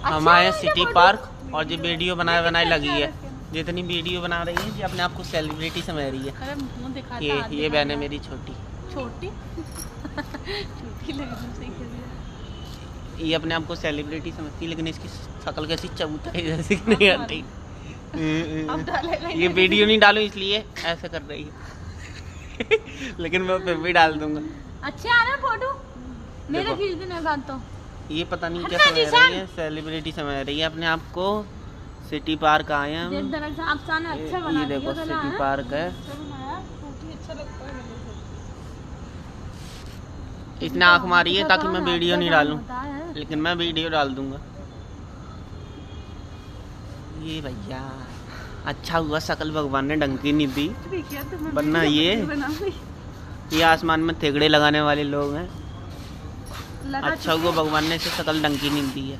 हम आए city park और जो वीडियो बनाए लगी है, जितनी वीडियो बना रही है, ये अपने आप को सेलिब्रिटी समझ रही है। अरे मुंह दिखाता, ये बहन है मेरी छोटी छोटी छोटी लग रही है। ये अपने आप को सेलिब्रिटी समझती है, लेकिन इसकी शक्ल कैसी चबूतरी जैसी नहीं आती। अब डालेगा ये वीडियो नहीं डालूं इसलिए ऐसे कर रही है लेकिन मैं फिर भी डाल दूंगा। अच्छे आ रहे फोटो मेरे खींच देने बाद तो। ये पता नहीं क्या समझ रही है, सेलिब्रिटी समझ रही है अपने आप को। सिटी पार्क आए हैं हम। अच्छा बना ये देखो सिटी पार्क है। इसने आंख मारी है ताकि मैं वीडियो नहीं डालूं, लेकिन मैं वीडियो डाल दूंगा। ये भैया अच्छा हुआ शकल भगवान ने डंकी नहीं दी, वरना ये आसमान में थेगड़े लगाने वाले लोग हैं। अच्छा हुआ भगवान ने इसे शकल डंकी नहीं दी है।